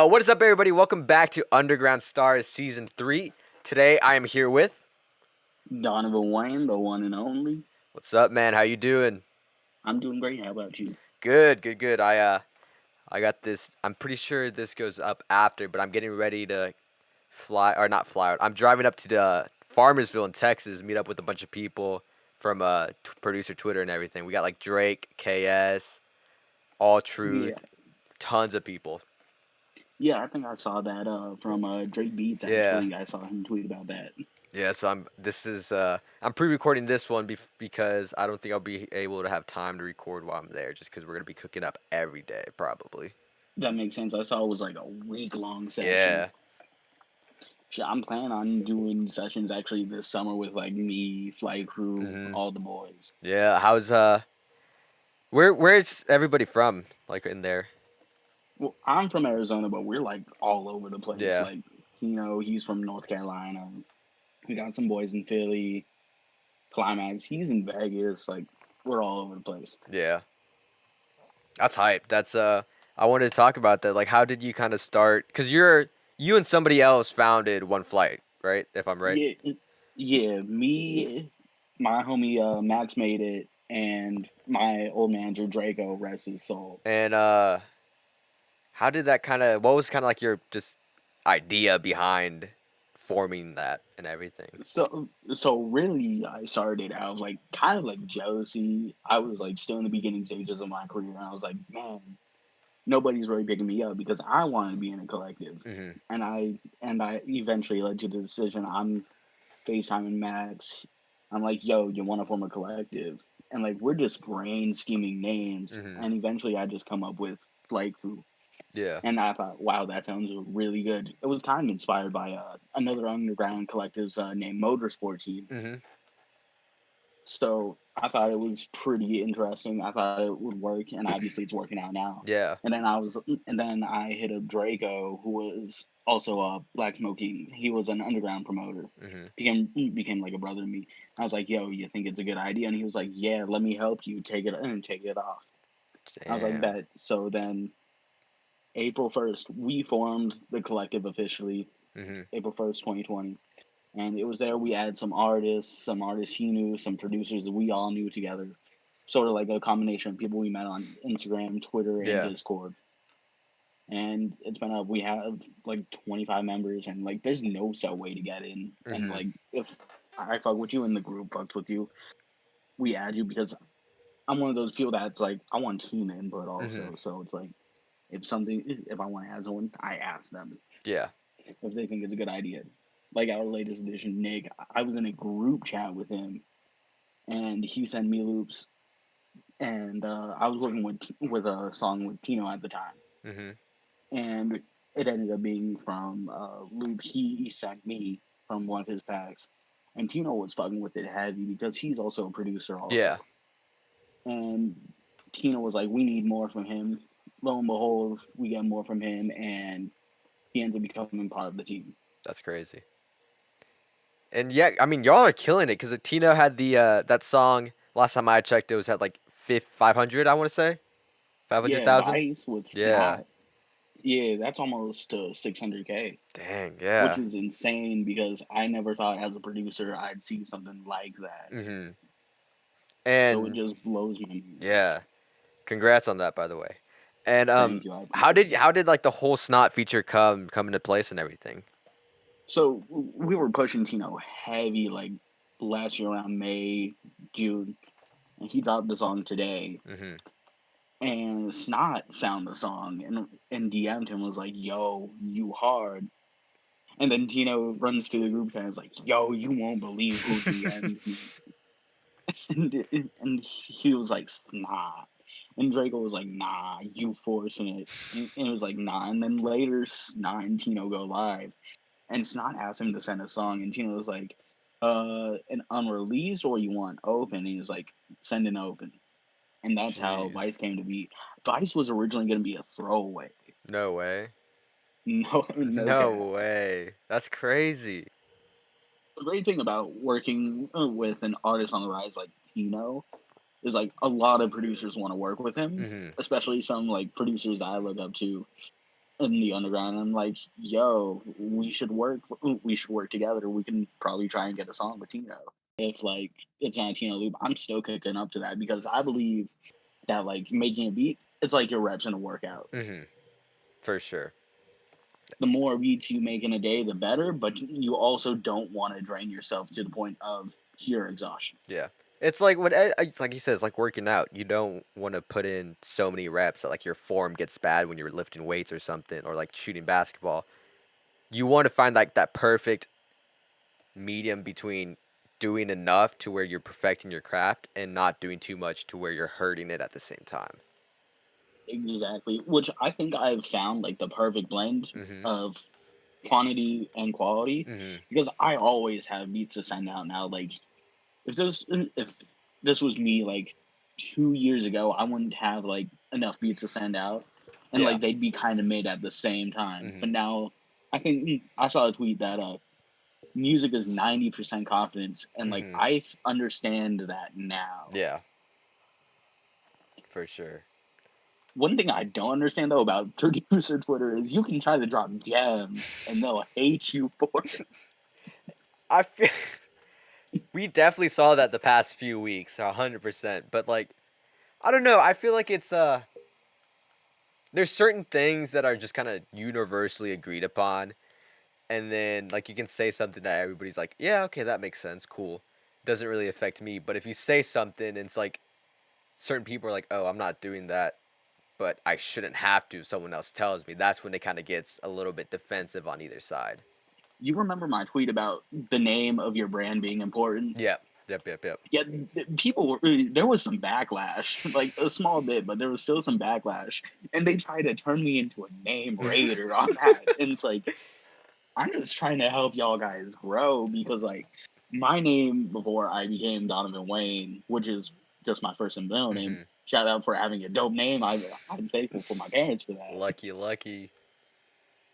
What is up, everybody? Welcome back to Underground Stars Season 3. Today, I am here with... Donovan Wayne, the one and only. What's up, man? How you doing? I'm doing great. How about you? Good. I got this... I'm pretty sure this goes up after, but I'm getting ready to fly... Or not fly out. I'm driving up to the Farmersville in Texas, meet up with a bunch of people from producer Twitter and everything. We got, like, Drake, KS, All Yeah, Truth, tons of people. yeah. I think I saw that from Drake Beats. Yeah. Actually, I saw him tweet about that. Yeah, so I'm pre-recording this one because I don't think I'll be able to have time to record while I'm there, just because we're gonna be cooking up every day probably. That makes sense. I saw it was like a week-long session. Yeah. Shit, I'm planning on doing sessions actually this summer with like me, flight crew, Mhm. all the boys. Yeah. Where's everybody from? Like in there? Well, I'm from Arizona, but we're like all over the place. Yeah. Like, he's from North Carolina. We got some boys in Philly. Climax, he's in Vegas. Like, we're all over the place. Yeah. That's hype. I wanted to talk about that. Like, how did you kind of start? Cause you and somebody else founded One Flight, right? If I'm right. Yeah, yeah. Me, my homie Max made it, and my old manager Draco, rest his soul. And how did that kind of? What was kind of like your just idea behind forming that and everything? So really, I started out of like kind of like jealousy. I was like still in the beginning stages of my career, and I was like, man, nobody's really picking me up because I wanted to be in a collective, Mhm. and I eventually led to the decision. I'm FaceTiming Max. I'm like, yo, you want to form a collective? And like, we're just brain scheming names. Mhm. And eventually I just come up with Flight Crew. Yeah. And I thought, wow, that sounds really good. It was kind of inspired by another underground collectives named Motorsport Team. Mhm. So I thought it was pretty interesting. I thought it would work, and obviously it's working out now. Yeah. And then I hit up Draco, who was also Black Smoking. He was an underground promoter. Mhm. Became like a brother to me. I was like, "Yo, you think it's a good idea?" And he was like, "Yeah, let me help you take it off." I was like, Damn. "Bet." So then April 1st, we formed the collective officially. Mhm. April 1st, 2020. And it was there we had some artists he knew, some producers that we all knew together. Sort of like a combination of people we met on Instagram, Twitter, and Yeah. Discord. And it's been up. We have like 25 members, and like there's no set way to get in. And Mhm. like if I fuck with you and the group fucks with you, we add you because I'm one of those people that's like I want team input Mhm. also. So it's like if I want to add someone, I ask them Yeah. if they think it's a good idea. Like our latest edition, Nick, I was in a group chat with him, and he sent me loops, and I was working with a song with Tino at the time, Mhm. and it ended up being from a loop he sent me from one of his packs, and Tino was fucking with it heavy because he's also a producer Yeah. also, and Tino was like, we need more from him. Lo and behold, we get more from him, and he ends up becoming part of the team. That's crazy. And yeah, I mean, y'all are killing it because Tino had the that song. Last time I checked, it was at like 500. I want to say five hundred Yeah, thousand. Vice with Yeah. Snot. Yeah, that's almost 600K, Dang. which Yeah. is insane because I never thought as a producer I'd see something like that. Mhm. So it And just blows my mind. yeah, congrats on that, by the way. And Thank you, I how appreciate did it. like the whole snot feature come into place and everything? So we were pushing Tino heavy like last year around May, June, and he dropped the song today. Mhm. And Snot found the song and DM'd him was like, "Yo, you hard." And then Tino runs to the group chat and is like, "Yo, you won't believe who DM'd me." And he was like, "Nah." And Draco was like, "Nah, you forcing it." And it was like, "Nah." And then later, Snot and Tino go live, and Snot asked him to send a song, and Tino was like, an unreleased or you want open?" And he was like, "Send an open." And that's how Jeez. Vice came to be. Vice was originally going to be a throwaway. No way. No, no No cap. way. That's crazy. The great thing about working with an artist on the rise like Tino is like a lot of producers want to work with him, Mhm. especially some like producers that I look up to. in the underground. I'm like, yo, we should work together. We can probably try and get a song with Tino. If like it's not a Tino loop, I'm still kicking up to that because I believe that like making a beat, it's like your reps in a workout. For sure. The more beats you make in a day, the better. But you also don't want to drain yourself to the point of pure exhaustion. Yeah. It's like it's like you said, it's like working out. You don't want to put in so many reps that like your form gets bad when you're lifting weights or something, or like shooting basketball. You want to find like that perfect medium between doing enough to where you're perfecting your craft and not doing too much to where you're hurting it at the same time. Exactly, which I think I've found like the perfect blend Mhm. of quantity and quality Mhm. because I always have beats to send out now. Like if this was me like 2 years ago, I wouldn't have like enough beats to send out, and Yeah. like they'd be kind of made at the same time. But Mhm. now I think I saw a tweet that music is 90% confidence, and like Mhm. I understand that now. Yeah. For sure. One thing I don't understand though about producer Twitter is you can try to drop gems and they'll hate you for it. I feel we definitely saw that the past few weeks, 100%. But like, I don't know. I feel like it's there's certain things that are just kind of universally agreed upon, and then like you can say something that everybody's like, yeah, okay, that makes sense, cool. Doesn't really affect me. But if you say something, and it's like certain people are like, oh, I'm not doing that, but I shouldn't have to if someone else tells me. That's when it kind of gets a little bit defensive on either side. You remember my tweet about the name of your brand being important? Yep. Yep. Yep. Yep. Yeah, people were, there was some backlash, like a small bit, but there was still some backlash. And they tried to turn me into a name raider on that. And it's like, I'm just trying to help y'all guys grow because, like, my name before I became Donovan Wayne, which is just my first and middle name, Mm-hmm. shout out for having a dope name. I'm thankful for my parents for that. Lucky, lucky.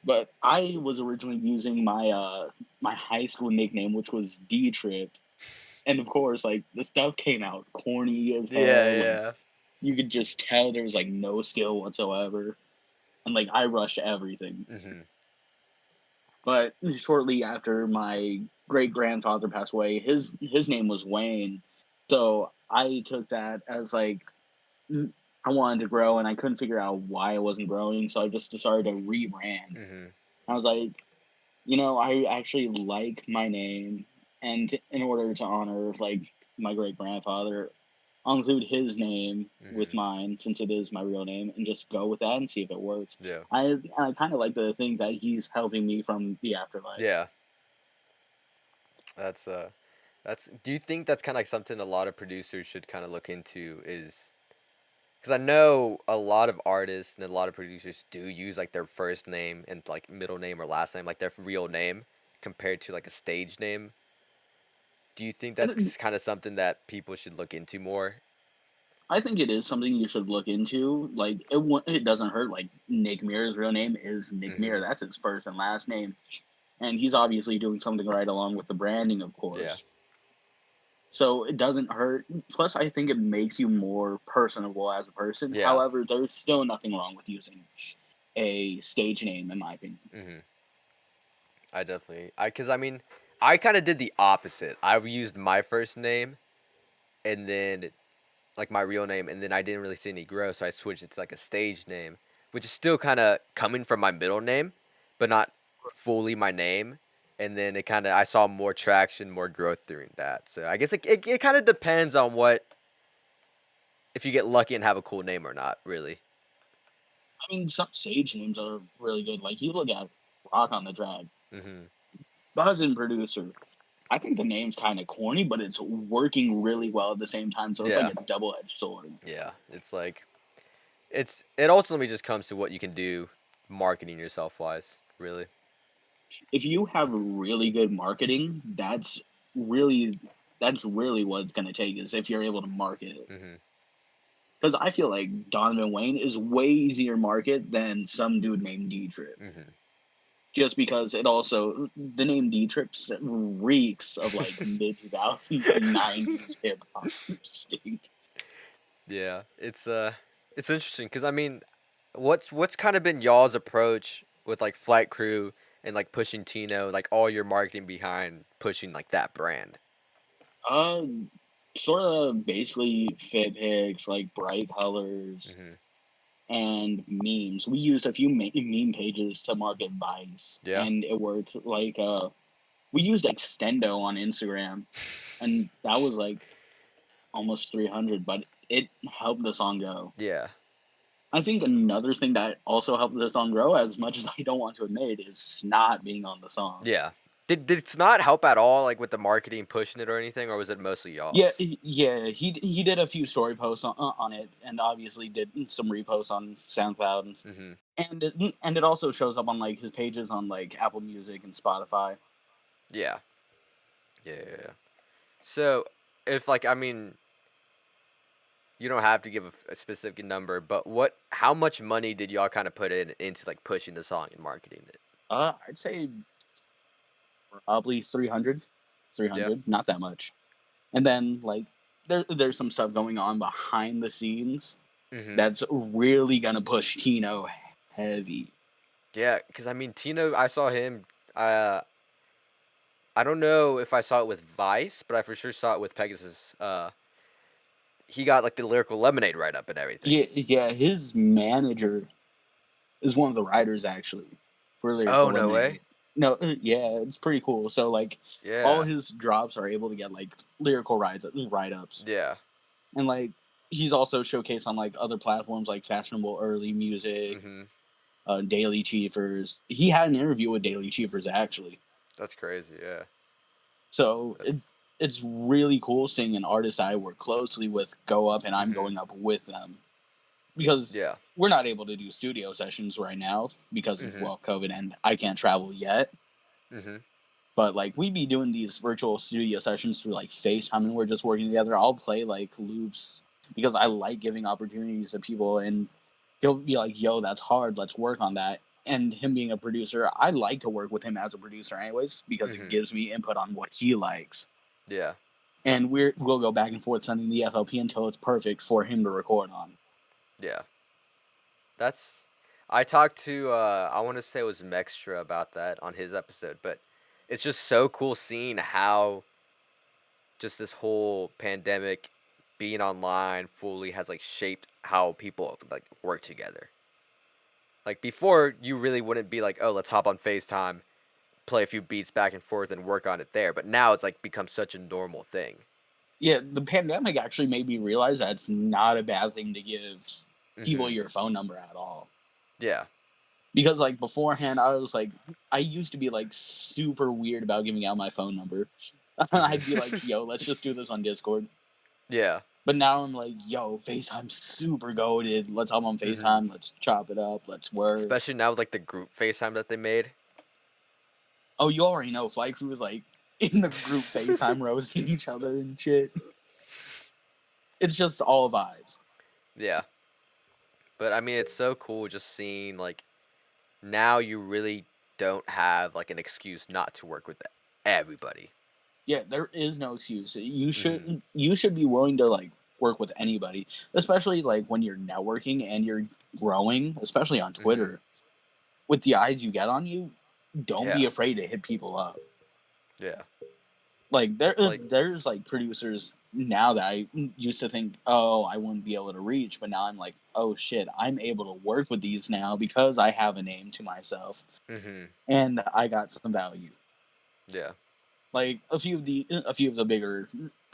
But I was originally using my high school nickname, which was D Trip, and of course, like the stuff came out corny as Yeah. hell, and Yeah. you could just tell there was like no skill whatsoever, and like I rushed everything. Mm-hmm. But shortly after my great grandfather passed away, his name was Wayne, so I took that as like I wanted to grow, and I couldn't figure out why I wasn't growing, so I just decided to rebrand. Mm-hmm. I was like, I actually like my name, and in order to honor like my great grandfather, I'll include his name Mm-hmm. with mine since it is my real name, and just go with that and see if it works. Yeah. I kind of like to think that he's helping me from the afterlife. Yeah. That's that's. Do you think that's kind of like something a lot of producers should kind of look into? Is because I know a lot of artists and a lot of producers do use like their first name and like middle name or last name, like their real name, compared to like a stage name. Do you think And that's kind of something that people should look into more? I think it is something you should look into. Like it doesn't hurt. Like Nick Mir's real name is Nick Mir. Mm-hmm. That's his first and last name, and he's obviously doing something right along with the branding, of Yeah. course. So it doesn't hurt. Plus, I think it makes you more personable as a person. Yeah. However, there's still nothing wrong with using a stage name, in my opinion. Mm-hmm. I definitely. Because I mean, I kind of did the opposite. I used my first name and then like my real name, and then I didn't really see any growth, so I switched it to like a stage name, which is still kind of coming from my middle name, but not fully my name. And then it kind of I saw more traction, more growth during that. So I guess it kind of depends on what if you get lucky and have a cool name or not, really. I mean, some stage names are really good. Like you look at Rock on the Drag, Mhm. Buzz and Producer. I think the name's kind of corny, but it's working really well at the same time. So it's like Yeah. a double-edged sword. Yeah. It's like it ultimately just comes to what you can do marketing yourself wise, really. If you have really good marketing, really that's really what it's gonna take is if you're able to market it. Mhm. Because I feel like Donovan Wayne is way easier to market than some dude named D Trip. Mhm. Just because it also the name D Trips reeks of like mid 2000s and 90s hip hop stink. Yeah. It's interesting cuz I mean what's kind of been y'all's approach with like Flight Crew and like pushing Tino, like all your marketing behind pushing like that brand? Uh, Sort of basically fit pics, like bright colors Hmm. and memes. We used a few meme pages to market Vice, Yeah. and it worked. Like, we used Extendo on Instagram, and that was like almost 300, but it helped the song go. Yeah. I think another thing that also helped the song grow, as much as I don't want to admit, is Snot being on the song. Yeah. Did it not help at all, like with the marketing pushing it or anything, or was it mostly Yeah, y'all's? yeah, he did a few story posts on it, and obviously did some reposts on SoundCloud, Hmm. and it also shows up on like his pages on like Apple Music and Spotify. Yeah. Yeah. Yeah. Yeah. So, if like I mean, you don't have to give a specific number, but how much money did y'all kind of put into like pushing the song and marketing it? I'd say probably 300, Yeah. 300, not that much. And then like there's some stuff going on behind the scenes Hmm. that's really gonna push Tino heavy. Yeah, because I mean, Tino, I saw him. Uh, I don't know if I saw it with Vice, but I for sure saw it with Pegasus. He got like the lyrical lemonade right up and everything. Yeah, yeah, his manager is one of the writers actually for Oh Lyrical no way. Lemonade. No, yeah, it's pretty cool. So like all Yeah. his drops are able to get like lyrical write ups, Yeah. and like he's also showcased on like other platforms like Fashionable Early Music, Mhm. Daily Chiefers. He had an interview with Daily Chiefers actually. That's crazy. Yeah. So That's. it's really cool seeing an artist I work closely with go up, and I'm Mhm. going up with them because Yeah. we're not able to do studio sessions right now because of Mhm. well COVID, and I can't travel yet. Mhm. But like we'd be doing these virtual studio sessions through like FaceTime, and we're just working together. I'll play like loops because I like giving opportunities to people, and he'll be like, "Yo, that's hard. Let's work on that." And him being a producer, I like to work with him as a producer, anyways, because it Mhm. gives me input on what he likes, Yeah. and we'll go back and forth sending the FLP until it's perfect for him to record on. Yeah. That's. I talked to. I want to say it was Mextra about that on his episode, but it's just so cool seeing how just this whole pandemic being online fully has like shaped how people like work together. Like before, you really wouldn't be like, oh, let's hop on FaceTime, play a few beats back and forth, and work on it there. But now it's like become such a normal thing. Yeah, the pandemic actually made me realize that it's not a bad thing to give people Mhm. your phone number at all. Yeah. Because like beforehand, I was like, I used to be like super weird about giving out my phone number. I'd be like, Mhm. "Yo, let's just do this on Discord." Yeah. But now I'm like, "Yo, FaceTime's super goaded. Let's hop on Mhm. FaceTime. Let's chop it up. Let's work." Especially now with like the group FaceTime that they made. Oh, you already know, Flight Crew was like in the group FaceTime roasting each other and shit. It's just all vibes. Yeah. But I mean, it's so cool just seeing like now you really don't have like an excuse not to work with everybody. Yeah, there is no excuse. Mhm. You should be willing to like work with anybody, especially like when you're networking and you're growing, especially on Mhm. Twitter. With the eyes you get on you, don't be Yeah. afraid to hit people up. Yeah. Like Like. there's like producers now that I used to think, oh, I wouldn't be able to reach, but now I'm like, oh shit, I'm able to work with these now because I have a name to myself Mhm. and I got some value. Yeah. Like a few of the bigger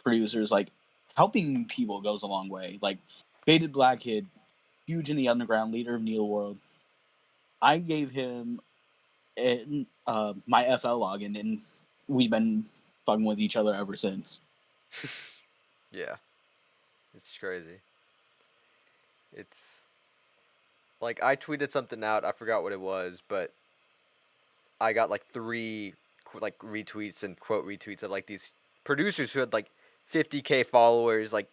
producers, like helping people goes a long way. Like Baited Black Kid, huge in the underground, leader of Neil World. I gave him my FL login, and we've been fucking with each other ever since. Yeah. It's crazy. It's like I tweeted something out. I forgot what it was, but I got like three like retweets and quote retweets of like these producers who had like 50K followers, like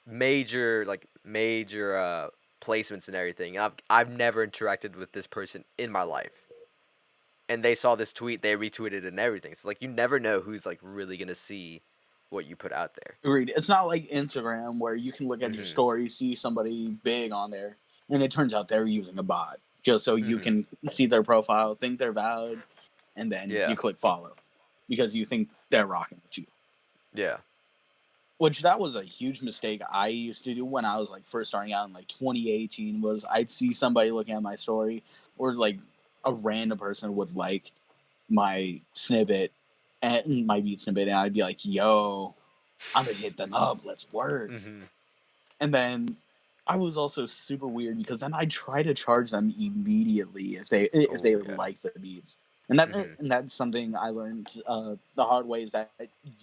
major placements and everything. And I've never interacted with this person in my life. And they saw this tweet, they retweeted it and everything. So like you never know who's like really gonna see what you put out there. Agreed. It's not like Instagram where you can look at your Mhm. story, see somebody big on there, And it turns out they're using a bot just so you can see their profile, think they're valid, and then Yeah. you click follow because you think they're rocking with you. Yeah. Which that was a huge mistake I used to do when I was like first starting out in like 2018. Was I'd see somebody looking at my story, or like a random person would like my snippet and my beat snippet, and I'd be like, "Yo, I'm gonna hit them up. Let's work." And then I was also super weird because then I try to charge them immediately if they like the beats, and that's something I learned the hard way, is that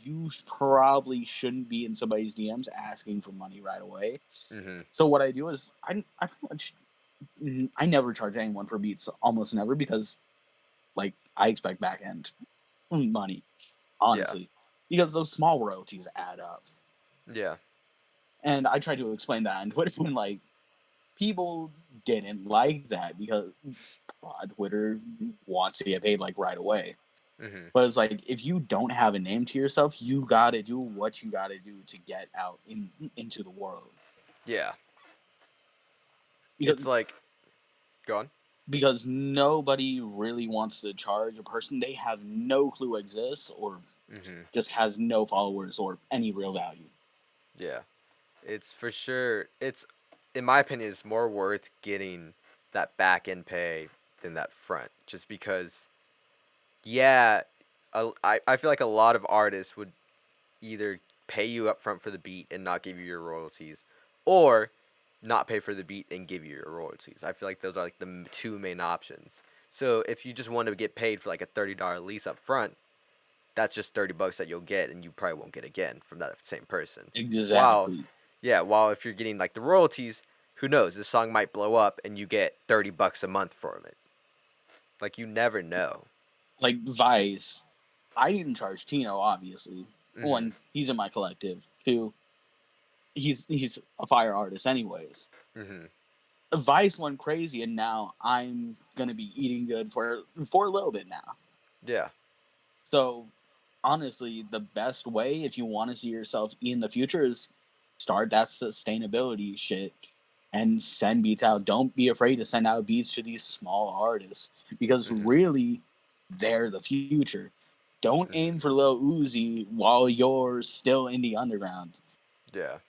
you probably shouldn't be in somebody's DMs asking for money right away. So what I do is I pretty much I never charge anyone for beats, almost never, because like I expect back end money, honestly, because those small royalties add up. Yeah. And I tried to explain that on Twitter, when like people didn't like that because Twitter wants to get paid like right away. But it's like, if you don't have a name to yourself, you gotta do what you gotta do to get out into the world. Yeah. Because, It's like, go on. because nobody really wants to charge a person they have no clue exists, or just has no followers or any real value. Yeah. It's for sure. It's, in my opinion, it's more worth getting that back end pay than that front, just because. Yeah, I feel like a lot of artists would either pay you up front for the beat and not give you your royalties, or not pay for the beat and give you your royalties. I feel like those are like the two main options. So if you just want to get paid for like a $30 lease up front, that's just $30 that you'll get, and you probably won't get again from that same person. Exactly. While if you're getting like the royalties, who knows? This song might blow up and you get $30 a month from it. Like, you never know. Like Vice, I didn't charge TINO, obviously. One, he's in my collective. Two, he's a fire artist anyways. Vice went crazy, and now I'm gonna be eating good for a little bit now. Yeah. So honestly, the best way, if you want to see yourself in the future, is start that sustainability shit and send beats out. Don't be afraid to send out beats to these small artists, because really, they're the future. Don't aim for Lil Uzi while you're still in the underground. Yeah.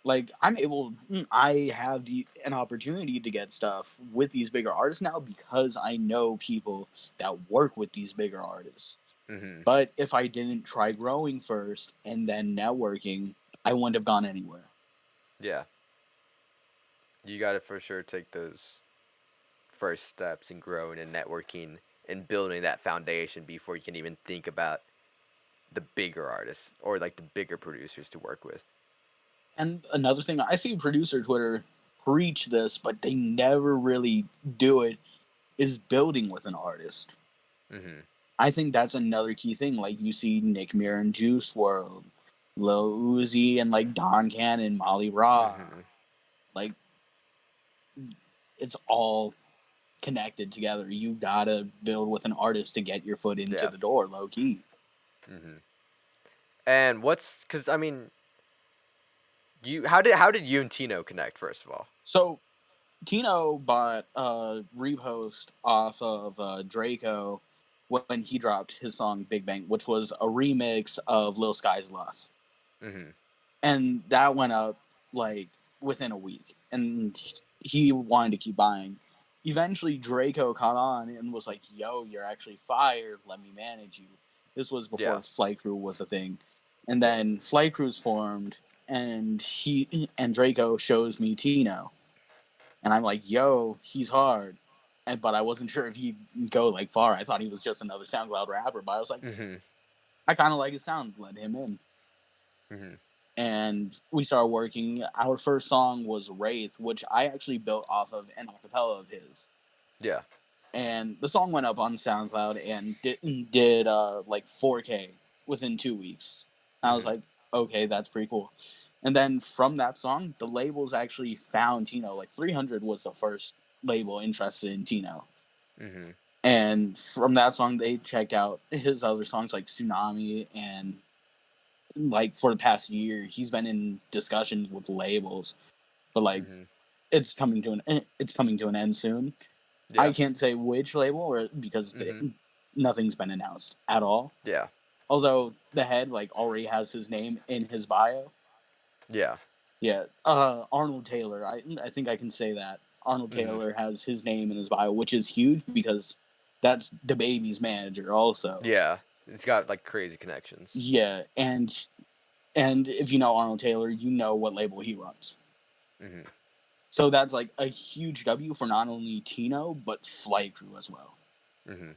Like, I have an opportunity to get stuff with these bigger artists now because I know people that work with these bigger artists. But if I didn't try growing first and then networking, I wouldn't have gone anywhere. Yeah. You got to for sure take those first steps in growing and networking and building that foundation before you can even think about the bigger artists or like the bigger producers to work with. And another thing, I see producer Twitter preach this, but they never really do it, is building with an artist. I think that's another key thing. Like, you see Nick Mirror and Juice WRLD, Lil Uzi and like Don Cannon, Molly Raw. Like, it's all connected together. You gotta build with an artist to get your foot into the door, low key. And because I mean, how did you and TINO connect, first of all? So TINO bought a repost off of Draco when he dropped his song Big Bang, which was a remix of Lil Sky's Lust. And that went up like within a week, and he wanted to keep buying. Eventually Draco caught on and was like, "Yo, you're actually fired, let me manage you." This was before Flight Crew was a thing. And then Flight Crew's formed, and Draco shows me TINO. And I'm like, "Yo, he's hard." But I wasn't sure if he'd go like far. I thought he was just another SoundCloud rapper, but I was like, I kind of like his sound, let him in. And we started working. Our first song was Wraith, which I actually built off of an acapella of his. Yeah. And the song went up on SoundCloud and did like 4K within 2 weeks. I was like, okay, that's pretty cool. And then from that song, the labels actually found TINO. Like 300 was the first label interested in TINO. And from that song, they checked out his other songs like Tsunami, and like for the past year, he's been in discussions with labels. But like, it's coming to an end soon. Yeah. I can't say which label because nothing's been announced at all. Yeah. Although the head already has his name in his bio. Yeah. Yeah. Arnold Taylor. I think I can say that. Arnold Taylor has his name in his bio, which is huge because that's the baby's manager also. Yeah. It's got crazy connections. Yeah, and if you know Arnold Taylor, you know what label he runs. Mm-hmm. So that's a huge W for not only TINO but Flight Crew as well. Mm-hmm.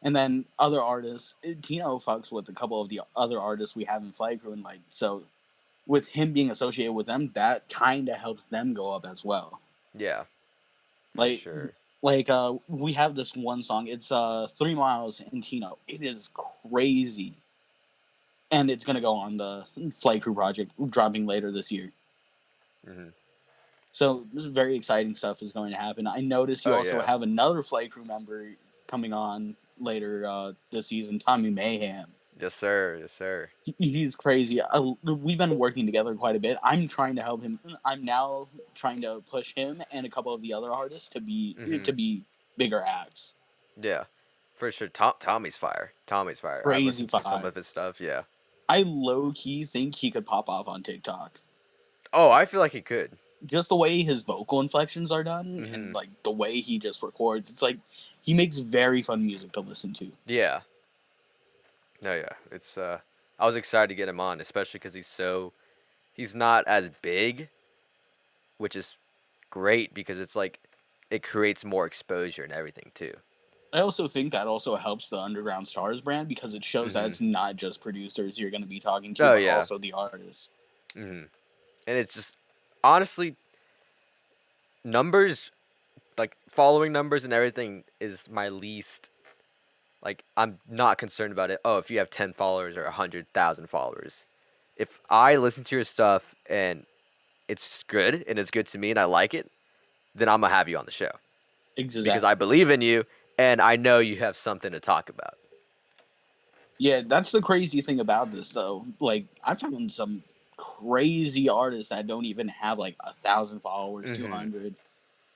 And then other artists, TINO fucks with a couple of the other artists we have in Flight Crew, and so with him being associated with them, that kind of helps them go up as well. Yeah, for sure. We have this one song. It's 3 Miles in TINO. It is crazy, and it's gonna go on the Flight Crew project, dropping later this year. Mm-hmm. So this is very exciting stuff is going to happen. I noticed you also have another Flight Crew member coming on later this season, Tommy Mayhem. Yes, sir. Yes, sir. He's crazy. We've been working together quite a bit. I'm trying to help him. I'm now trying to push him and a couple of the other artists to be bigger acts. Yeah, for sure. Tommy's fire. Tommy's fire. I Crazy listened to some fire. of his stuff. Yeah. I low key think he could pop off on TikTok. Oh, I feel like he could. Just the way his vocal inflections are done and the way he just records, it's he makes very fun music to listen to. Yeah. No, yeah. It's I was excited to get him on, especially because he's not as big, which is great because it's it creates more exposure and everything too. I also think that also helps the Underground Stars brand because it shows that it's not just producers you're going to be talking to, but also the artists. Mm-hmm. And it's just honestly numbers, following numbers and everything is my least. I'm not concerned about it. Oh, if you have 10 followers or 100,000 followers, if I listen to your stuff and it's good and it's good to me and I like it, then I'm gonna have you on the show. Exactly. Because I believe in you and I know you have something to talk about. Yeah, that's the crazy thing about this, though. I found some crazy artists that don't even have 1,000 followers, 200. And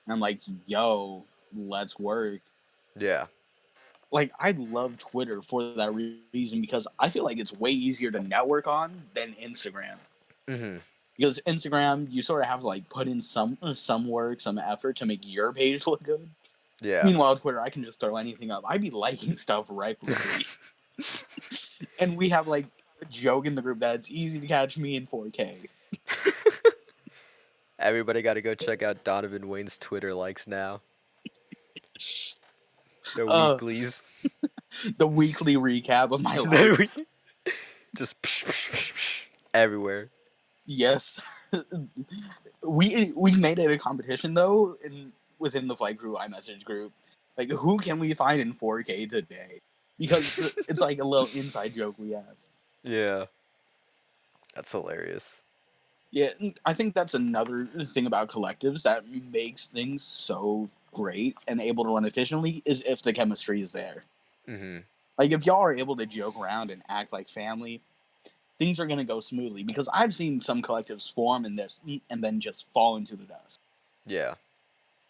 I'm like, yo, let's work. Yeah. I love Twitter for that reason because I feel like it's way easier to network on than Instagram. Mm-hmm. Because Instagram, you sort of have to put in some work, some effort to make your page look good. Yeah. Meanwhile, Twitter, I can just throw anything up. I'd be liking stuff recklessly. And we have a joke in the group that it's easy to catch me in 4K. Everybody got to go check out Donovan Wayne's Twitter likes now. The weeklies. The weekly recap of my likes. Just everywhere. Yes. we made it a competition though within the Flight Crew iMessage group. Who can we find in 4K today? Because it's a little inside joke we have. Yeah. That's hilarious. Yeah, I think that's another thing about collectives that makes things so great and able to run efficiently is if the chemistry is there. Mm-hmm. If y'all are able to joke around and act like family, things are going to go smoothly. Because I've seen some collectives form in this and then just fall into the dust. Yeah.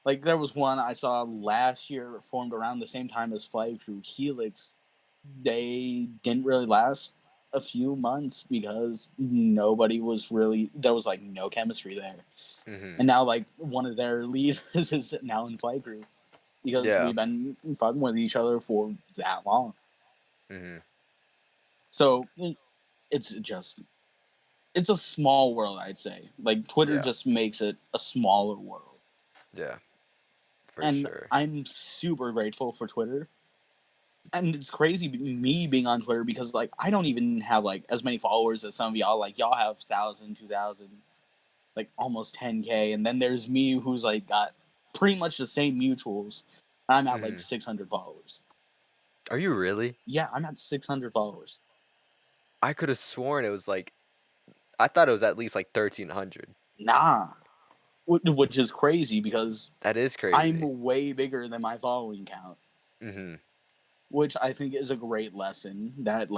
There was one I saw last year formed around the same time as Flight Crew, Helix. They didn't really last a few months because nobody was really, there was no chemistry there. Mm-hmm. And now one of their leaders is now in Flight Crew because we've been fucking with each other for that long. Mm-hmm. So it's a small world, I'd say. Twitter just makes it a smaller world. Yeah, for and sure. I'm super grateful for Twitter. And it's crazy me being on Twitter because I don't even have as many followers as some of y'all. Y'all have 1,000, 2,000, almost 10K, and then there's me who's got pretty much the same mutuals. I'm at 600 followers. Are you really? Yeah, I'm at 600 followers. I could have sworn it was I thought it was at least 1,300. Nah, which is crazy because that is crazy. I'm way bigger than my following count. Mm-hmm. Which I think is a great lesson that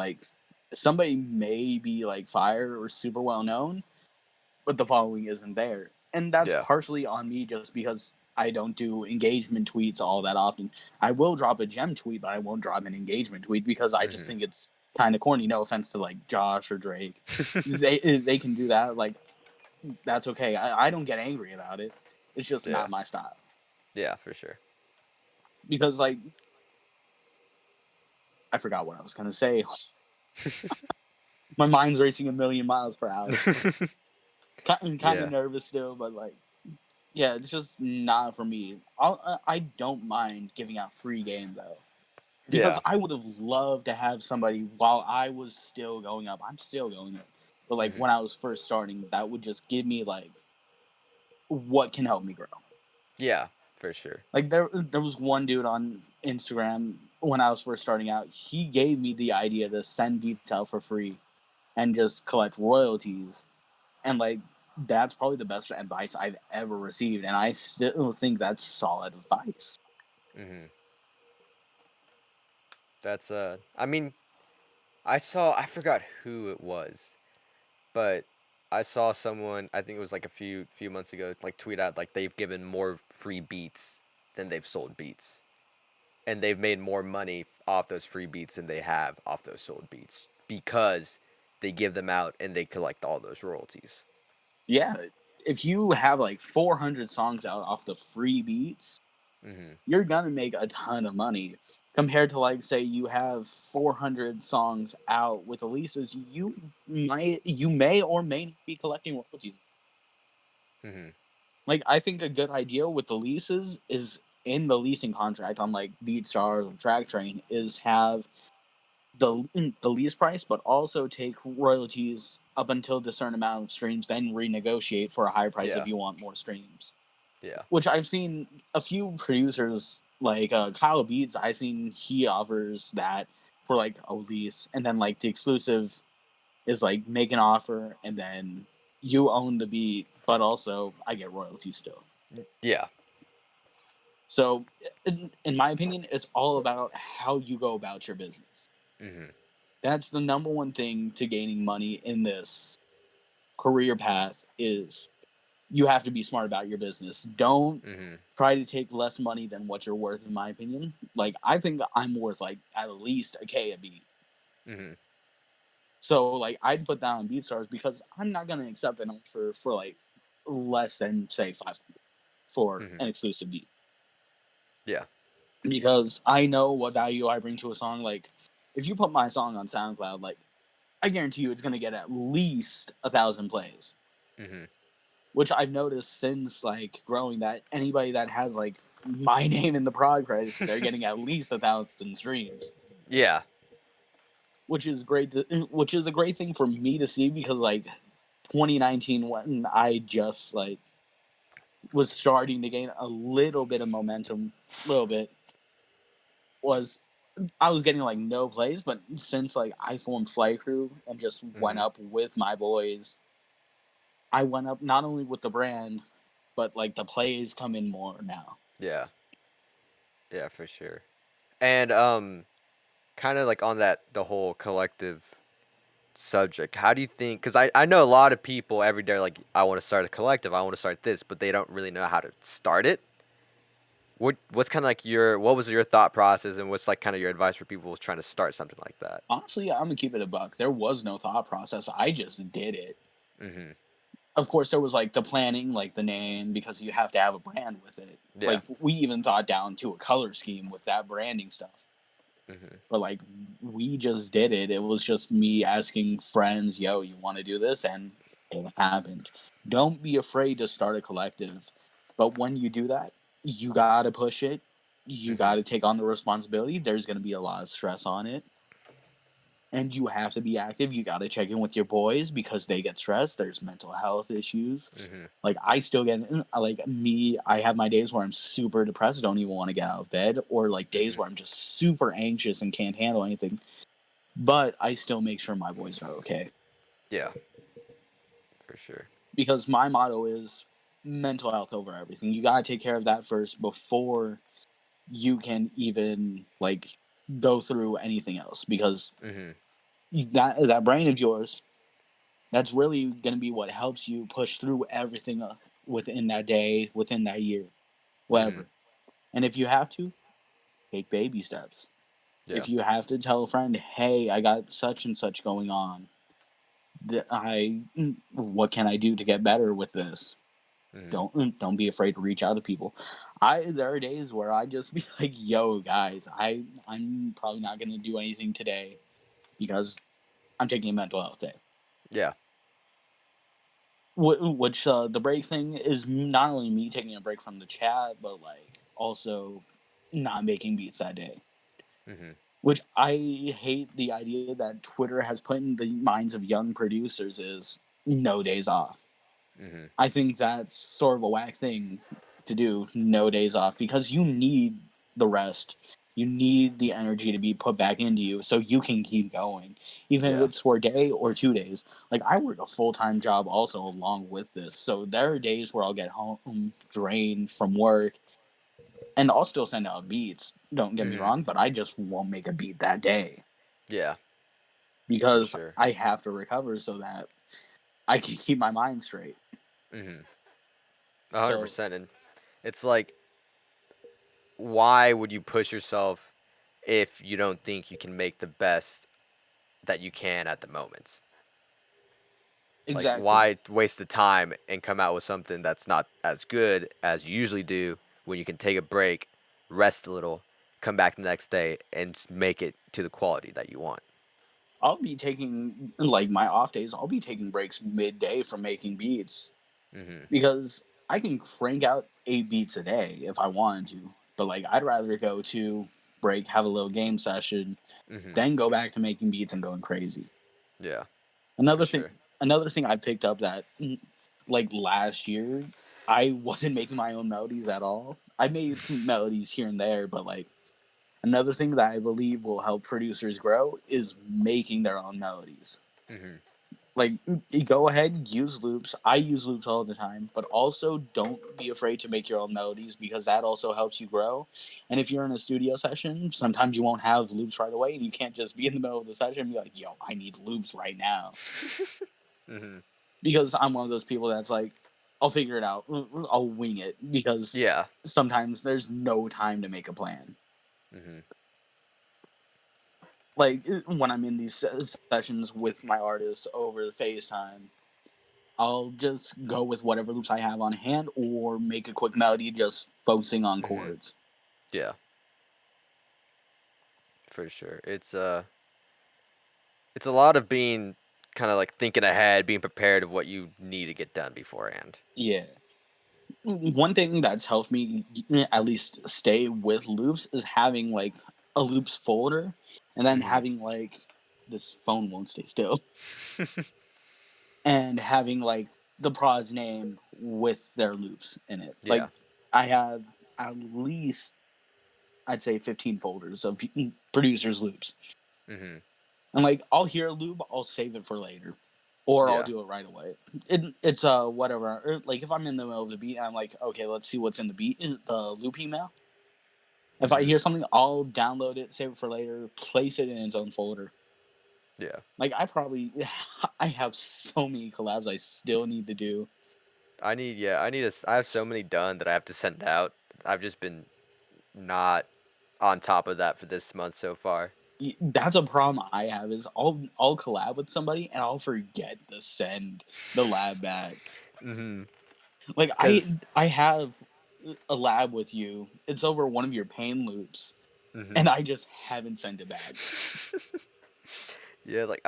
somebody may be fire or super well known, but the following isn't there. And that's Yeah. partially on me just because I don't do engagement tweets all that often. I will drop a gem tweet, but I won't drop an engagement tweet because I just think it's kind of corny. No offense to like Josh or Drake. They can do that. Like, that's okay. I don't get angry about it. It's just Yeah. not my style. Yeah, for sure. Because like I forgot what I was gonna say. My mind's racing a million miles per hour. I'm kind Yeah. of nervous still, but like, yeah, it's just not for me. I don't mind giving out free game though, because Yeah. I would have loved to have somebody while I was still going up. I'm still going up, but like when I was first starting, that would just give me like what can help me grow. Yeah, for sure. Like there was one dude on Instagram when I was first starting out. He gave me the idea to send beats out for free and just collect royalties, and like that's probably the best advice I've ever received, and I still think that's solid advice. That's I mean, I forgot who it was, but I saw someone, I think it was like a few months ago, like tweet out like they've given more free beats than they've sold beats. And they've made more money off those free beats than they have off those sold beats because they give them out and they collect all those royalties. Yeah, if you have like 400 songs out off the free beats, you're gonna make a ton of money compared to like say you have 400 songs out with releases. You may or may not be collecting royalties. Like I think a good idea with the leases is in the leasing contract on like BeatStars or Track Train is have the lease price, but also take royalties up until a certain amount of streams, then renegotiate for a higher price Yeah. if you want more streams. Yeah. Which I've seen a few producers like Kyle Beats. I've seen he offers that for like a lease, and then like the exclusive is like make an offer, and then you own the beat, but also I get royalties still. Yeah. So, in my opinion, it's all about how you go about your business. That's the number one thing to gaining money in this career path is you have to be smart about your business. Don't try to take less money than what you're worth, in my opinion. Like, I think I'm worth like at least a K a beat. So, like, I'd put that on BeatStars because I'm not going to accept an offer for like less than, say, 500 for an exclusive beat. Yeah. Because I know what value I bring to a song. Like, if you put my song on SoundCloud, like, I guarantee you it's going to get at least 1,000 plays. Which I've noticed since, like, growing that anybody that has, like, my name in the prog credits, they're getting at least 1,000 streams. Yeah. Which is great. Which is a great thing for me to see because, like, 2019 when I just, like, was starting to gain a little bit of momentum, was I was getting like no plays, but since like I formed Flight Crew and just went up with my boys, I went up not only with the brand, but like the plays come in more now. Yeah. Yeah, for sure. And kind of like on that the whole collective subject, how do you think, because I know a lot of people every day are like, I want to start a collective, I want to start this, but they don't really know how to start it. What's kind of like what was your thought process, and what's like kind of your advice for people trying to start something like that? Honestly, I'm gonna keep it a buck. There was no thought process. I just did it. Of course, there was like the planning, like the name, because you have to have a brand with it. Yeah. Like we even thought down to a color scheme with that branding stuff. But like we just did it. It was just me asking friends, "Yo, you want to do this?" And it happened. Don't be afraid to start a collective, but when you do that, you gotta push it. You gotta take on the responsibility. There's gonna be a lot of stress on it, and you have to be active. You gotta check in with your boys because they get stressed. There's mental health issues. Like I still get like me. I have my days where I'm super depressed, don't even want to get out of bed, or like days where I'm just super anxious and can't handle anything. But I still make sure my boys are okay. Yeah, for sure. Because my motto is mental health over everything. You gotta take care of that first before you can even like go through anything else. Because that brain of yours, that's really going to be what helps you push through everything within that day, within that year, Mm-hmm. whatever. And if you have to, take baby steps. Yeah. If you have to tell a friend, hey, I got such and such going on, what can I do to get better with this? Mm-hmm. Don't be afraid to reach out to people. There are days where I just be like, yo guys, I'm probably not gonna do anything today because I'm taking a mental health day. Yeah. Which the break thing is not only me taking a break from the chat, but like also not making beats that day. Mm-hmm. Which I hate the idea that Twitter has put in the minds of young producers is no days off. Mm-hmm. I think that's sort of a whack thing to do, no days off, because you need the rest. You need the energy to be put back into you so you can keep going, even if Yeah. it's for a day or 2 days. Like, I work a full time job also along with this. So there are days where I'll get home drained from work and I'll still send out beats, don't get me Mm-hmm. wrong, but I just won't make a beat that day Yeah. For because sure. I have to recover so that I can keep my mind straight. Mm-hmm. So 100%. And it's like, why would you push yourself if you don't think you can make the best that you can at the moment? Like, exactly. why waste the time and come out with something that's not as good as you usually do when you can take a break, rest a little, come back the next day, and make it to the quality that you want? I'll be taking like my off days. I'll be taking breaks midday from making beats Mm-hmm. because I can crank out 8 beats a day if I wanted to. But like, I'd rather go to break, have a little game session, Mm-hmm. then go back to making beats and going crazy. Yeah, for Another thing, sure. another thing I picked up that like last year, I wasn't making my own melodies at all. I made melodies here and there, but like another thing that I believe will help producers grow is making their own melodies. Mm-hmm. Like, you go ahead, use loops. I use loops all the time, but also don't be afraid to make your own melodies because that also helps you grow. And if you're in a studio session, sometimes you won't have loops right away, and you can't just be in the middle of the session and be like, yo, I need loops right now. Mm-hmm. Because I'm one of those people that's like, I'll figure it out. I'll wing it because Yeah. sometimes there's no time to make a plan. Mm-hmm. Like, when I'm in these sessions with my artists over FaceTime, I'll just go with whatever loops I have on hand or make a quick melody just focusing on Mm-hmm. chords. Yeah, for sure. It's a lot of being kind of like thinking ahead, being prepared of what you need to get done beforehand. Yeah. One thing that's helped me at least stay with loops is having like a loops folder and then Mm-hmm. having like this phone won't stay still and having like the prod's name with their loops in it. Like Yeah. I have at least I'd say 15 folders of producers loops. Mm-hmm. And like I'll hear a loop, I'll save it for later. Or I'll Yeah. do it right away. It's whatever. Like if I'm in the middle of the beat, I'm like, okay, let's see what's in the beat, the loop email. If I Mm-hmm. hear something, I'll download it, save it for later, place it in its own folder. Yeah. Like I have so many collabs I still need to do. I have so many done that I have to send out. I've just been not on top of that for this month so far. That's a problem I have is I'll collab with somebody and I'll forget to send the lab back. Mm-hmm. Like Cause I have a lab with you. It's over one of your pain loops, mm-hmm. and I just haven't sent it back. Yeah, like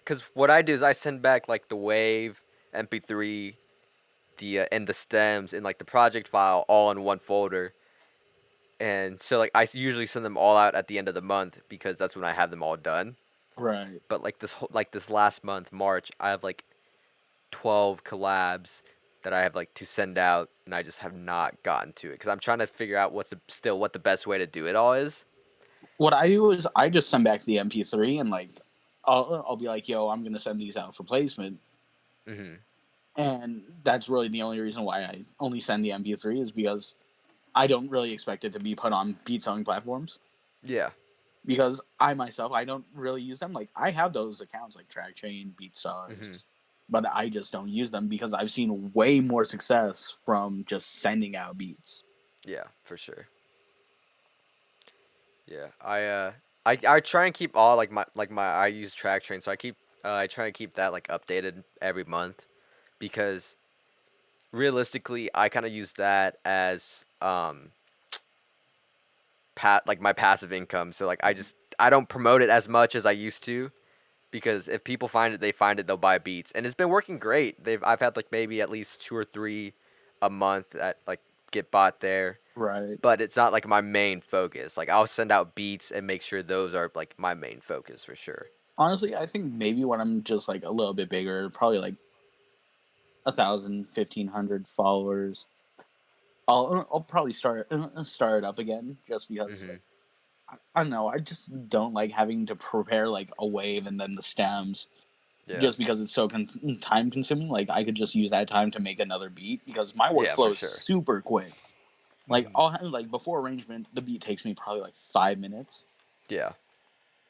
cause what I do is I send back like the wave, MP3, and the stems in like the project file all in one folder. And so like usually send them all out at the end of the month because that's when I have them all done. Right. But like this last month, March, I have like 12 collabs that I have like to send out, and I just have not gotten to it because I'm trying to figure out what the best way to do it all is. What I do is I just send back the MP3 and like I'll be like, yo, I'm gonna send these out for placement. Mm-hmm. And that's really the only reason why I only send the MP3 is because I don't really expect it to be put on beat selling platforms. Yeah. Because I myself I don't really use them. Like I have those accounts like TrackChain, Mm-hmm. BeatStars, but I just don't use them because I've seen way more success from just sending out beats. Yeah, for sure. Yeah, I try and keep all like my I use track train, so I try and keep that like updated every month because realistically I kind of use that as like my passive income. So like I don't promote it as much as I used to because if people find it, they find it, they'll buy beats, and it's been working great. I've had like maybe at least 2 or 3 a month that like get bought there, Right. but it's not like my main focus. Like I'll send out beats and make sure those are like my main focus for sure. Honestly, I think maybe when I'm just like a little bit bigger, probably like 1,000, 1,500 followers, I'll probably start it up again just because Mhm. I don't know. I just don't like having to prepare like a wave and then the stems Yeah. just because it's so time consuming. Like I could just use that time to make another beat because my Yeah, for workflow is sure. super quick. Like Mhm. I'll have like before arrangement, the beat takes me probably like 5 minutes, Yeah.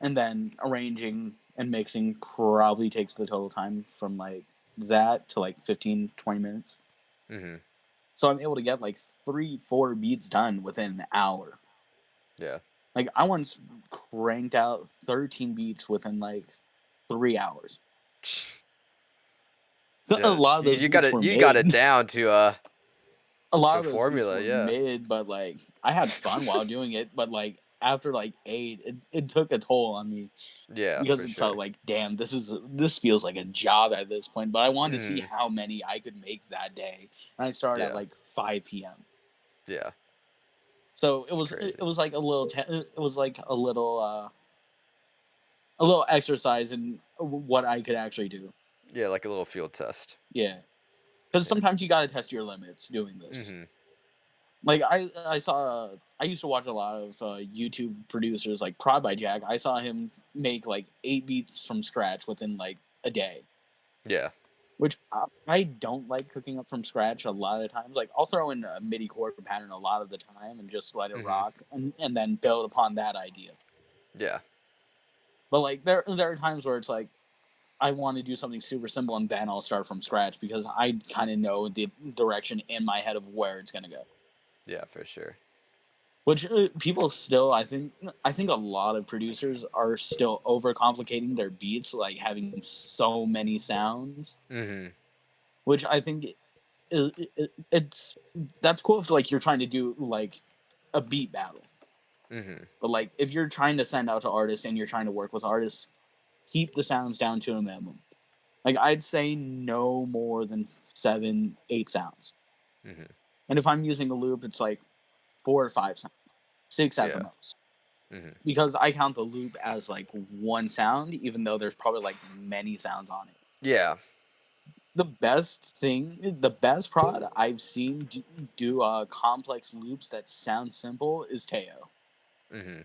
and then arranging and mixing probably takes the total time from like that to like 15, 20 minutes. Mhm. So I'm able to get like 3, 4 beats done within an hour. Yeah. Like I once cranked out 13 beats within like 3 hours. A Yeah. lot of those You got beats it. were You got mid. it down to A lot to of those beats formula. were Yeah. mid, but like I had fun while doing it. But like after like 8, it took a toll on me Yeah, because for it felt sure. like, damn, this feels like a job at this point. But I wanted to see Mhm. how many I could make that day, and I started at Yeah. like 5 p.m. Yeah. So It's it crazy. was like a little it was like a little exercise in what I could actually do. Yeah, like a little field test. Yeah, because Yeah. sometimes you got to test your limits doing this. Mhm. Like I saw I used to watch a lot of YouTube producers like Prod by Jack. I saw him make like 8 beats from scratch within like a day, Yeah. which I don't like cooking up from scratch a lot of times. Like I'll throw in a MIDI chord pattern a lot of the time and just let it Mhm. rock and then build upon that idea. Yeah. But like there are times where it's like I want to do something super simple and then I'll start from scratch because I kind of know the direction in my head of where it's gonna go. Yeah, for sure. Which people still, I think a lot of producers are still overcomplicating their beats, like having so many sounds. Mhm. Which I think it's that's cool if like you're trying to do like a beat battle, Mhm. but like if you're trying to send out to artists and you're trying to work with artists, keep the sounds down to a minimum. Like I'd say no more than 7, 8 sounds, Mhm. and if I'm using a loop, it's like 4 or 5 sounds, 6 at the Yeah. most. Mhm. Because I count the loop as like one sound, even though there's probably like many sounds on it. Yeah. The best prod I've seen do complex loops that sound simple is Teo. Mhm.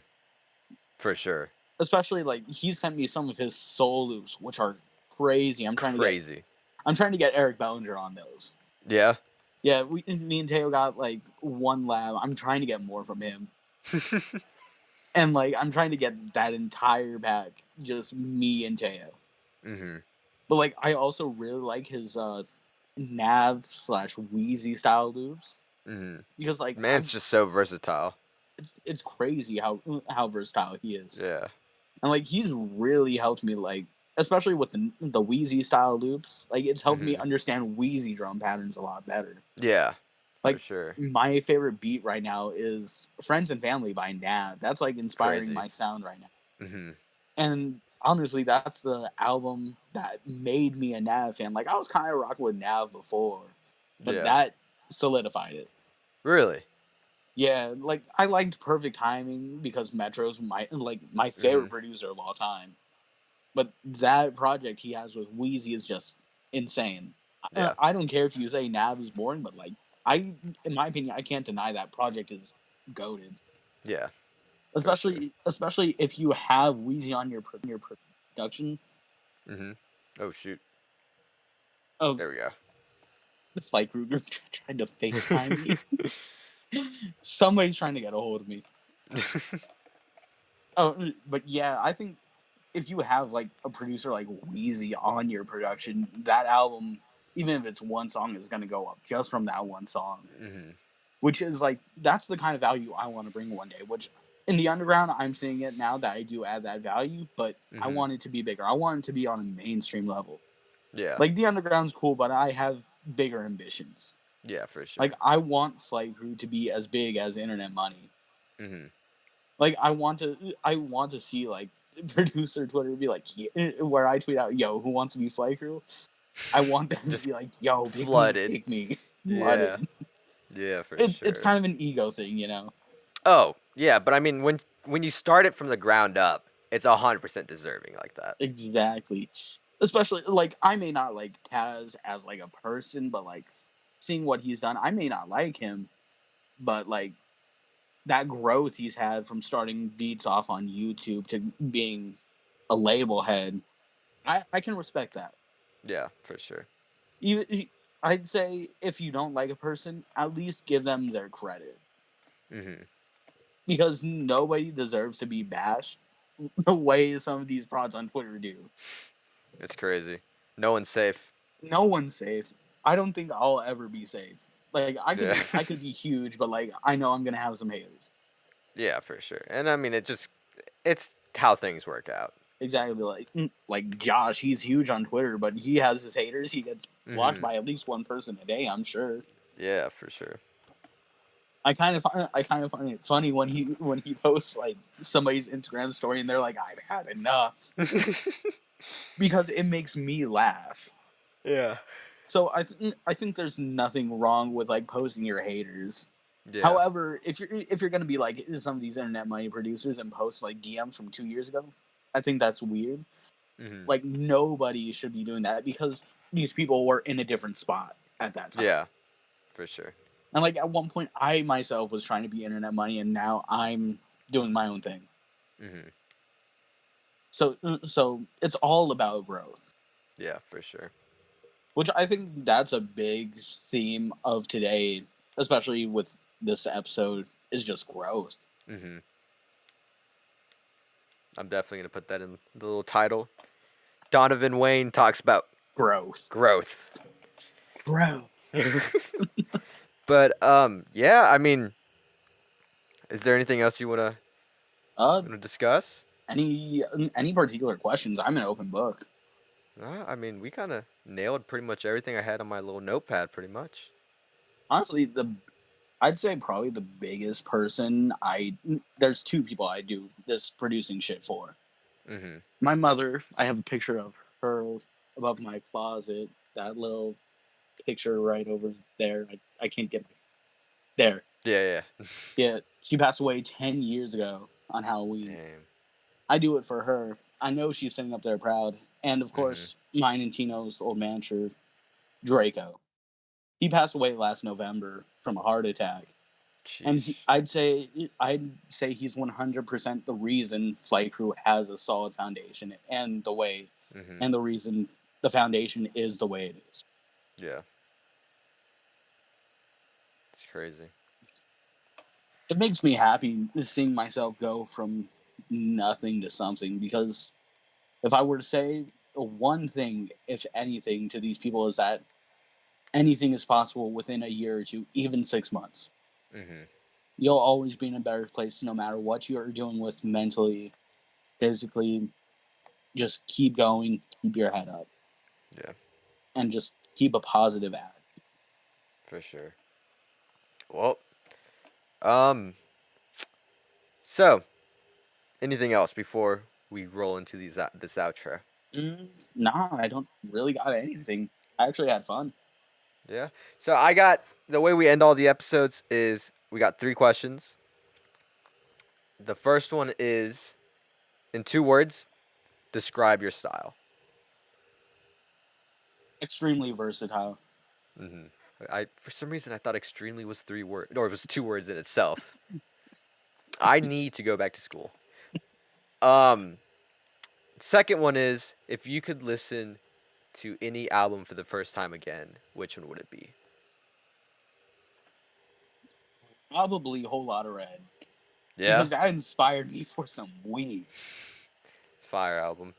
For sure. Especially like he sent me some of his soul loops, which are crazy. Crazy. I'm trying to get Eric Bellinger on those. Yeah. Yeah, me and Teo got like one lab. I'm trying to get more from him, and like I'm trying to get that entire pack, just me and Teo. Mhm. But like I also really like his Nav / Wheezy style loops Mhm. because like Man's just so versatile. it's crazy how versatile he is, Yeah. and like he's really helped me like especially with the Wheezy style loops. Like it's helped me Mhm. understand Wheezy drum patterns a lot better. Yeah. For Like sure. my favorite beat right now is Friends and Family by Nav. That's like inspiring Crazy. my sound right now. Mhm. And honestly, that's the album that made me a Nav fan. Like I was kind of rocking with Nav before, but Yeah. that solidified it. Really. Yeah, like I liked Perfect Timing because Metro's my favorite Mhm. producer of all time. But that project he has with Wheezy is just insane. Yeah. I don't care if you say Nav is boring, but like in my opinion, I can't deny that project is goated. Yeah. For sure. Especially if you have Wheezy on your production. Mhm. Oh shoot. Oh, There we go. the flight crew group tried to FaceTime me. Somebody's trying to get a hold of me. Oh, but yeah, I think if you have like a producer like Wheezy on your production, that album, even if it's one song, is gonna go up just from that one song. Mm-hmm. Which is like, that's the kind of value I want to bring one day. Which in the underground, I'm seeing it now that I do add that value, but I want it to be bigger. I want it to be on a mainstream level. Yeah. Like, the underground's cool, but I have bigger ambitions. Yeah, for sure. Like, I want Flight Crew to be as big as Internet Money. Mm-hmm. Like, I want to see like producer Twitter be like, where I tweet out, "Yo, who wants to be Flight Crew?" I want them to Just be like, "Yo, flooded. pick me, Yeah. flooded." Yeah, for It's sure. kind of an ego thing, you know. Oh, yeah, but I mean, when you start it from the ground up, it's 100% deserving like that. Exactly. Especially like, I may not like Taz as like a person, but like seeing what he's done, I may not like him, but like that growth he's had from starting beats off on YouTube to being a label head, I can respect that. Yeah, for sure. Even I'd say, if you don't like a person, at least give them their credit, Mm-hmm. because nobody deserves to be bashed the way some of these prods on Twitter do. It's crazy. No one's safe. No one's safe. I don't think I'll ever be safe. Like, Yeah. I could be huge, but like, I know I'm gonna have some haters. Yeah, for sure. And I mean, it's how things work out. Exactly. Like Josh, he's huge on Twitter, but he has his haters. He gets blocked Mm-hmm. by at least one person a day, I'm sure. Yeah, for sure. I kind of find it funny when he posts like somebody's Instagram story and they're like, "I've had enough," because it makes me laugh. Yeah. So I think there's nothing wrong with like posting your haters. Yeah. However, if you're gonna be like some of these Internet Money producers and post like DMs from 2 years ago, I think that's weird. Mm-hmm. Like, nobody should be doing that, because these people were in a different spot at that time. Yeah, for sure. And like, at one point, I myself was trying to be Internet Money, and now I'm doing my own thing. Mm-hmm. So it's all about growth, Yeah, for sure. which I think that's a big theme of today, especially with this episode, is just growth. Mm-hmm. I'm definitely gonna put that in the little title. Donovan Wayne talks about Growth. growth. Growth. But yeah, I mean, is there anything else you wanna Uh, discuss? any particular questions? I'm an open book. I mean, we kind of nailed pretty much everything I had on my little notepad, pretty much. Honestly, I'd say probably the biggest person there's two people I do this producing shit for. Mm-hmm. My mother, I have a picture of her above my closet. That little picture right over there. I can't get my there. Yeah, yeah. Yeah, she passed away 10 years ago on Halloween. Damn. I do it for her. I know she's sitting up there proud. And of Mm-hmm. course, mine and Tino's old manager, Draco. He passed away last November from a heart attack. And Jeez. I'd say he's 100% the reason Flight Crew has a solid foundation, and Mm-hmm. the reason the foundation is the way it is. Yeah. It's crazy. It makes me happy seeing myself go from nothing to something, because if I were to say one thing, if anything, to these people, is that anything is possible within a year or two, even 6 months. Mm-hmm. You'll always be in a better place no matter what you're dealing with mentally, physically. Just keep going, keep your head up, Yeah, and just keep a positive attitude. for sure. Well, um, so anything else before we roll into this outro? Nah, I don't really got anything. I actually had fun. Yeah. So I got the way we end all the episodes is we got 3 questions. The first one is, in 2 words, describe your style. Extremely versatile. Mm-hmm. For some reason I thought extremely was 3 words, or it was 2 words in itself. I need to go back to school. Second one is, if you could listen to any album for the first time again, which one would it be? Probably Whole Lot of Red. Yeah, Because that inspired me for some weeks. it's fire album.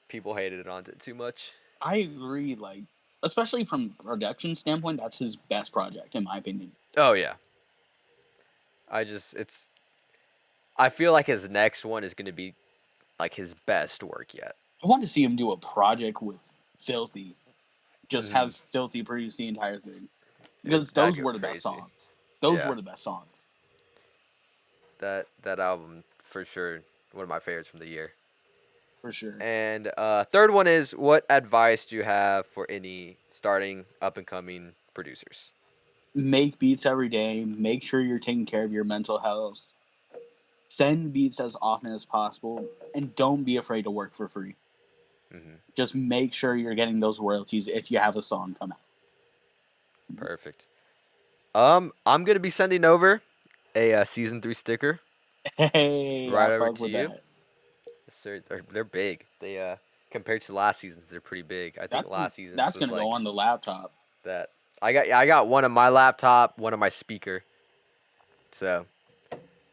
People hated it on it too much. I agree. Like, especially from production standpoint, that's his best project, in my opinion. Oh yeah. I feel like his next one is gonna be like his best work yet. I want to see him do a project with Filthy. Just Mhm. have Filthy produce the entire thing. Dude, Because that'd those go were the best crazy. songs. Those Yeah. were the best songs. That album for sure one of my favorites from the year. For sure. And third one is, what advice do you have for any starting up and coming producers? Make beats every day. Make sure you're taking care of your mental health. Send beats as often as possible. And don't be afraid to work for free. Mm-hmm. Just make sure you're getting those royalties if you have a song come out. Perfect. I'm gonna be sending over a season 3 sticker Hey, right I over fuck to with you. that. Yes, sir. They're big. They compared to last season's, they're pretty big. I think last season's That's was gonna go like on the laptop. that. I got one on my laptop, one on my speaker. So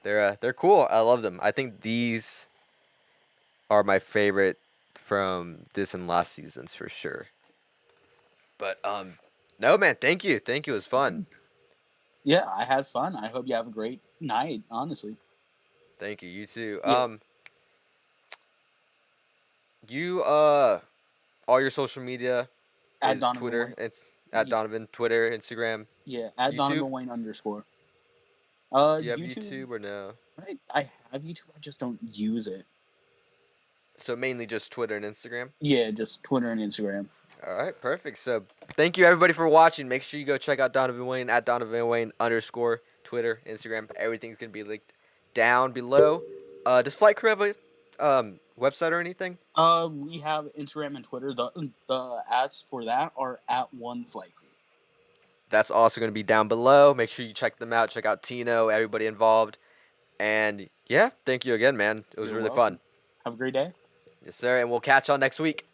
they're cool. I love them. I think these are my favorite from this and last season's for sure. But no man, thank you. Thank you. It was fun. Yeah, I had fun. I hope you have a great night, honestly. Thank you. You too. Yeah. You all your social media At is Donovan Twitter. Wayne. It's at Yeah, Donovan, Twitter, Instagram, yeah, at YouTube. Donovan Wayne _. Do you have YouTube. YouTube or no? I have YouTube. I just don't use it. So mainly just Twitter and Instagram. Yeah, just Twitter and Instagram. All right, perfect. So thank you everybody for watching. Make sure you go check out Donovan Wayne at Donovan Wayne _ Twitter, Instagram. Everything's gonna be linked down below. Does Flight Crew have a website or anything? We have Instagram and Twitter. The ads for that are at One Flight Crew. That's also going to be down below. Make sure you check them out. Check out Tino, everybody involved. And yeah, thank you again, man. It was You're really welcome. fun. Have a great day. Yes, sir. And we'll catch y'all next week.